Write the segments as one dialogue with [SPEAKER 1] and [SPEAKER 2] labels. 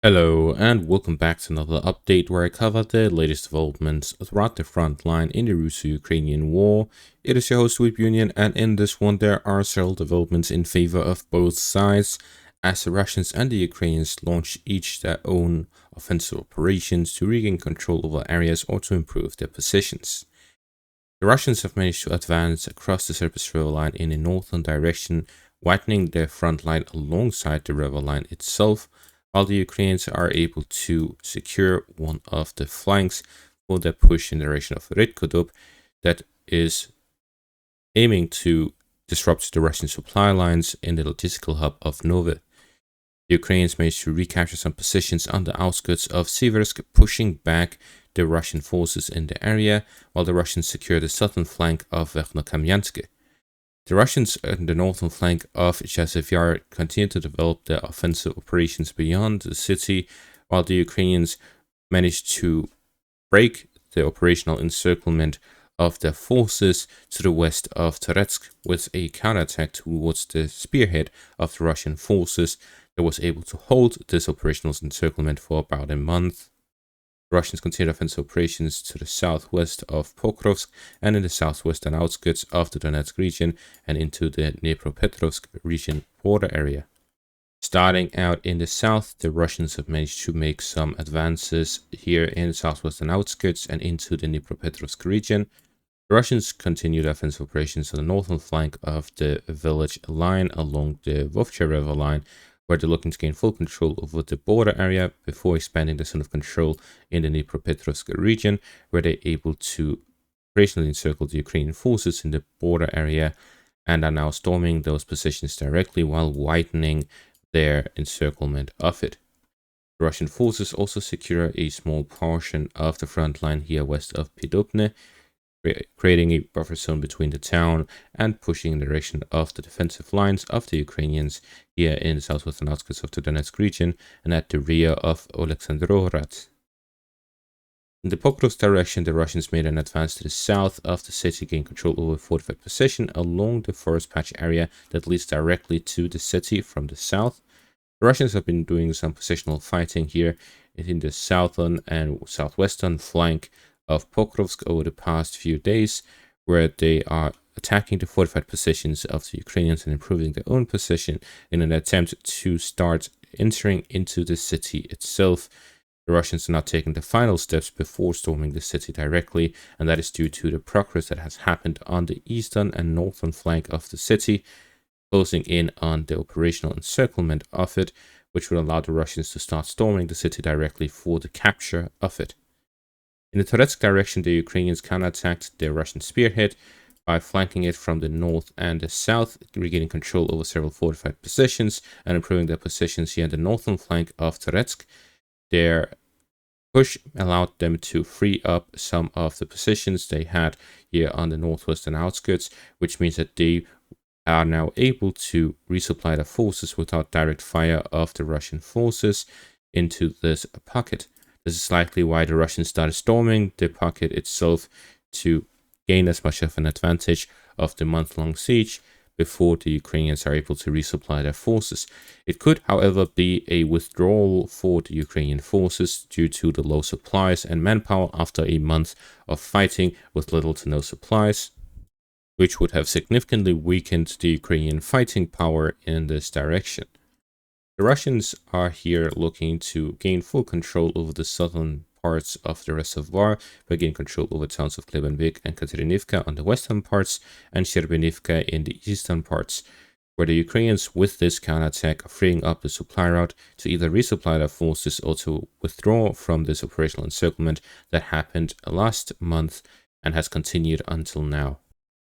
[SPEAKER 1] Hello and welcome back to another update where I cover the latest developments throughout the front line in the Russo-Ukrainian war. It is your host Sweep Union, and in this one there are several developments in favor of both sides as the Russians and the Ukrainians launch each their own offensive operations to regain control over areas or to improve their positions. The Russians have managed to advance across the Siversk river line in a northern direction, widening their front line alongside the river line itself, while the Ukrainians are able to secure one of the flanks for their push in the direction of Redkodub that is aiming to disrupt the Russian supply lines in the logistical hub of Novi. The Ukrainians managed to recapture some positions on the outskirts of Siversk, pushing back the Russian forces in the area, while the Russians secured the southern flank of Verkhnokamiansk. The Russians on the northern flank of Chasiv Yar continued to develop their offensive operations beyond the city, while the Ukrainians managed to break the operational encirclement of their forces to the west of Toretsk with a counterattack towards the spearhead of the Russian forces that was able to hold this operational encirclement for about a month. The Russians continued offensive operations to the southwest of Pokrovsk and in the southwestern outskirts of the Donetsk region and into the Dnipro region border area. Starting out in the south, the Russians have managed to make some advances here in the southwestern outskirts and into the Dnipro region. The Russians continued offensive operations on the northern flank of the village line along the Vovcha river line, where they're looking to gain full control over the border area before expanding the zone of control in the Dnipro region, where they're able to operationally encircle the Ukrainian forces in the border area and are now storming those positions directly while widening their encirclement of it. The Russian forces also secure a small portion of the front line here west of Pidopne, creating a buffer zone between the town and pushing in the direction of the defensive lines of the Ukrainians here in the southwestern outskirts of the Donetsk region and at the rear of Oleksandrorad. In the Pokrovsk direction, the Russians made an advance to the south of the city, gaining control over a fortified position along the forest patch area that leads directly to the city from the south. The Russians have been doing some positional fighting here in the southern and southwestern flank of Pokrovsk over the past few days, where they are attacking the fortified positions of the Ukrainians and improving their own position in an attempt to start entering into the city itself. The Russians are not taking the final steps before storming the city directly, and that is due to the progress that has happened on the eastern and northern flank of the city, closing in on the operational encirclement of it, which will allow the Russians to start storming the city directly for the capture of it. In the Toretsk direction, the Ukrainians counterattacked the Russian spearhead by flanking it from the north and the south, regaining control over several fortified positions and improving their positions here in the northern flank of Toretsk. Their push allowed them to free up some of the positions they had here on the northwestern outskirts, which means that they are now able to resupply their forces without direct fire of the Russian forces into this pocket. This is likely why the Russians started storming the pocket itself, to gain as much of an advantage of the month-long siege before the Ukrainians are able to resupply their forces. It could, however, be a withdrawal for the Ukrainian forces due to the low supplies and manpower after a month of fighting with little to no supplies, which would have significantly weakened the Ukrainian fighting power in this direction. The Russians are here looking to gain full control over the southern parts of the reservoir by gaining control over towns of Klebenvik and Katerinivka on the western parts and Shcherbenivka in the eastern parts, where the Ukrainians with this counterattack are freeing up the supply route to either resupply their forces or to withdraw from this operational encirclement that happened last month and has continued until now.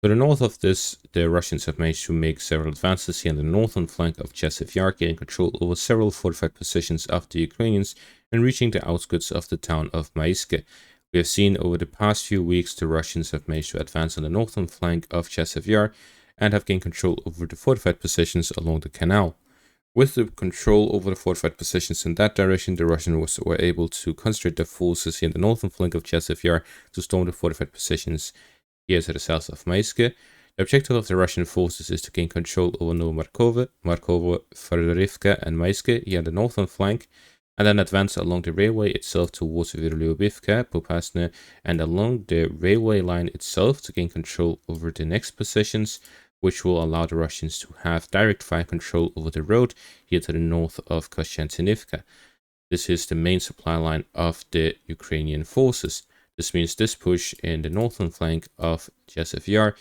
[SPEAKER 1] To the north of this, the Russians have managed to make several advances here on the northern flank of Chasiv Yar, gaining control over several fortified positions of the Ukrainians and reaching the outskirts of the town of Maiske. We have seen over the past few weeks the Russians have managed to advance on the northern flank of Chasiv Yar and have gained control over the fortified positions along the canal. With the control over the fortified positions in that direction, the Russians were able to concentrate their forces here in the northern flank of Chasiv Yar to storm the fortified positions here to the south of Maiske. The objective of the Russian forces is to gain control over Novomarkovo, Markovo, Fedorivka, and Maiske here on the northern flank, and then advance along the railway itself towards Virlyubivka, Popasna, and along the railway line itself to gain control over the next positions, which will allow the Russians to have direct fire control over the road here to the north of Kostiantynivka. This is the main supply line of the Ukrainian forces. This means this push in the northern flank of Chasiv Yar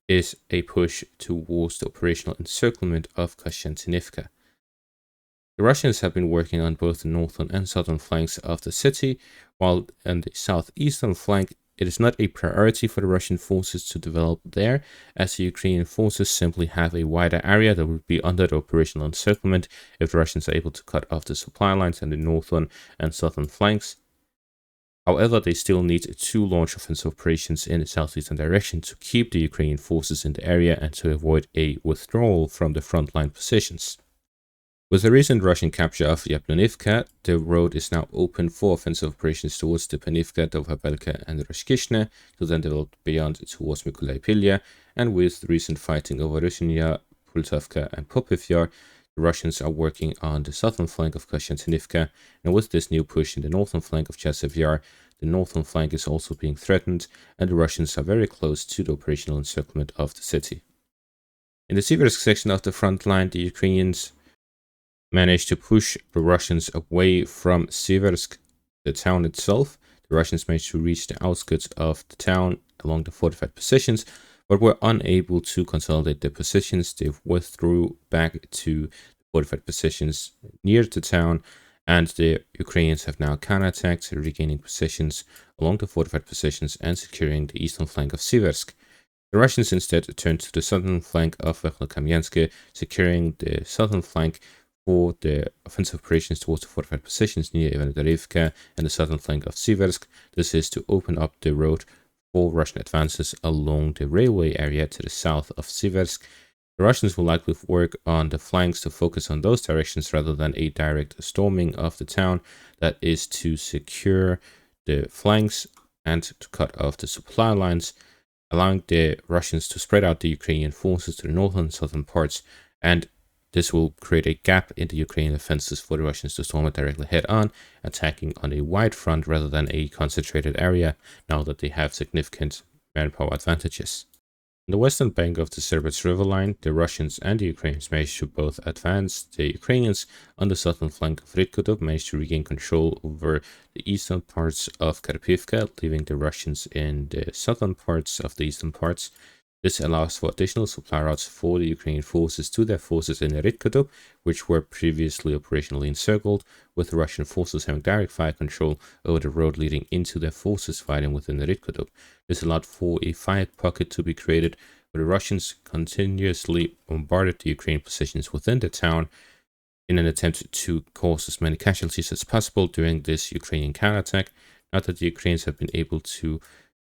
[SPEAKER 1] is a push towards the operational encirclement of Kostiantynivka. The Russians have been working on both the northern and southern flanks of the city, while on the southeastern flank, it is not a priority for the Russian forces to develop there, as the Ukrainian forces simply have a wider area that would be under the operational encirclement if the Russians are able to cut off the supply lines on the northern and southern flanks. However, they still need to launch offensive operations in the southeastern direction to keep the Ukrainian forces in the area and to avoid a withdrawal from the frontline positions. With the recent Russian capture of Yablonivka, the road is now open for offensive operations towards Stepanivka, Dovhapelka, and Roshkishne, to then develop beyond towards Mykolaiv, and with the recent fighting over Ryshnya, Pultavka, and Popiv Yar, the Russians are working on the southern flank of Kostiantynivka, and with this new push in the northern flank of Chasiv Yar, the northern flank is also being threatened, and the Russians are very close to the operational encirclement of the city. In the Siversk section of the front line, the Ukrainians managed to push the Russians away from Siversk, the town itself. The Russians managed to reach the outskirts of the town along the fortified positions, but were unable to consolidate their positions. They withdrew back to the fortified positions near the town, and the Ukrainians have now counterattacked, regaining positions along the fortified positions and securing the eastern flank of Siversk. The Russians instead turned to the southern flank of Verkhnokamiansk, securing the southern flank for the offensive operations towards the fortified positions near Ivanodarivka and the southern flank of Siversk. This is to open up the road for Russian advances along the railway area to the south of Siversk. The Russians will likely work on the flanks to focus on those directions rather than a direct storming of the town. That is to secure the flanks and to cut off the supply lines, allowing the Russians to spread out the Ukrainian forces to the northern and southern parts, and this will create a gap in the Ukrainian offenses for the Russians to storm it directly head-on, attacking on a wide front rather than a concentrated area, now that they have significant manpower advantages. On the western bank of the Siversk river line, the Russians and the Ukrainians managed to both advance. The Ukrainians on the southern flank of Rytkudov managed to regain control over the eastern parts of Karpivka, leaving the Russians in the southern parts of the eastern parts. This allows for additional supply routes for the Ukrainian forces to their forces in Rytkudov, which were previously operationally encircled, with the Russian forces having direct fire control over the road leading into their forces fighting within Rytkudov. This allowed for a fire pocket to be created, where the Russians continuously bombarded the Ukrainian positions within the town in an attempt to cause as many casualties as possible during this Ukrainian counterattack. Now that the Ukrainians have been able to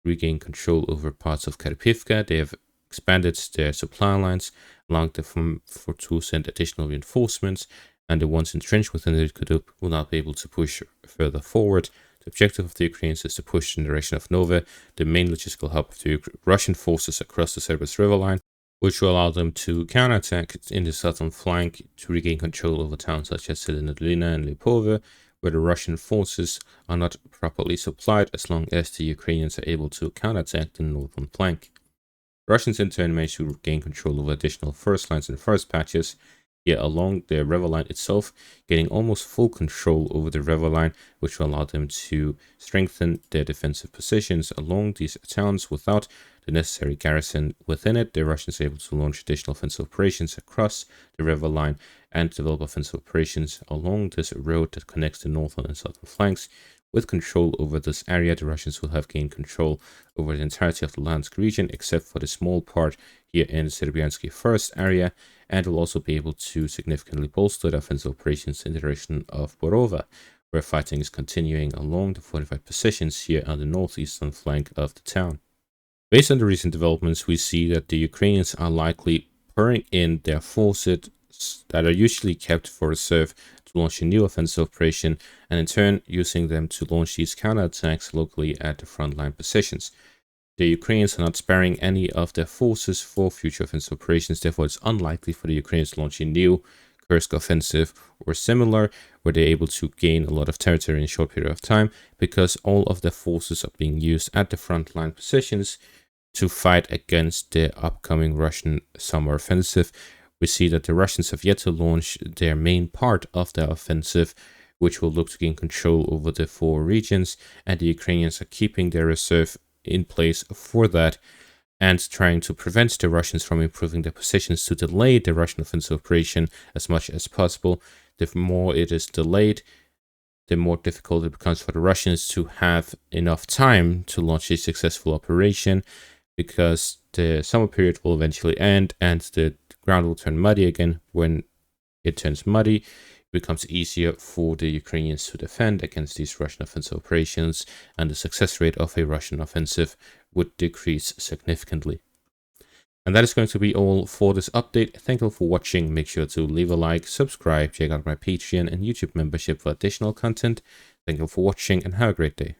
[SPEAKER 1] regain control over parts of Karpivka, they have expanded their supply lines, allowing them for to send additional reinforcements, and the ones entrenched within the Rytkudov will not be able to push further forward. The objective of the Ukrainians is to push in the direction of Nova, the main logistical hub of the Russian forces across the Siversk river line, which will allow them to counterattack in the southern flank to regain control over towns such as Zelenodolina and Lipove, where the Russian forces are not properly supplied, as long as the Ukrainians are able to counterattack the northern flank. The Russians in turn managed to gain control over additional first lines and first patches here along the river line itself, getting almost full control over the river line, which will allow them to strengthen their defensive positions along these towns without the necessary garrison within it. The Russians are able to launch additional offensive operations across the river line and develop offensive operations along this road that connects the northern and southern flanks. With control over this area, the Russians will have gained control over the entirety of the Luhansk region, except for the small part here in the Serbiansky First area, and will also be able to significantly bolster the offensive operations in the direction of Borova, where fighting is continuing along the fortified positions here on the northeastern flank of the town. Based on the recent developments, we see that the Ukrainians are likely pouring in their forces that are usually kept for reserve to launch a new offensive operation, and in turn using them to launch these counterattacks locally at the frontline positions. The Ukrainians are not sparing any of their forces for future offensive operations, therefore it's unlikely for the Ukrainians to launch a new Kursk offensive or similar, where they're able to gain a lot of territory in a short period of time, because all of their forces are being used at the frontline positions to fight against the upcoming Russian summer offensive. We see that the Russians have yet to launch their main part of their offensive, which will look to gain control over the 4 regions, and the Ukrainians are keeping their reserve in place for that and trying to prevent the Russians from improving their positions to delay the Russian offensive operation as much as possible. The more it is delayed, the more difficult it becomes for the Russians to have enough time to launch a successful operation, because the summer period will eventually end and the ground will turn muddy again. When it turns muddy, it becomes easier for the Ukrainians to defend against these Russian offensive operations, and the success rate of a Russian offensive would decrease significantly. And that is going to be all for this update. Thank you for watching. Make sure to leave a like, subscribe, check out my Patreon and YouTube membership for additional content. Thank you for watching and have a great day.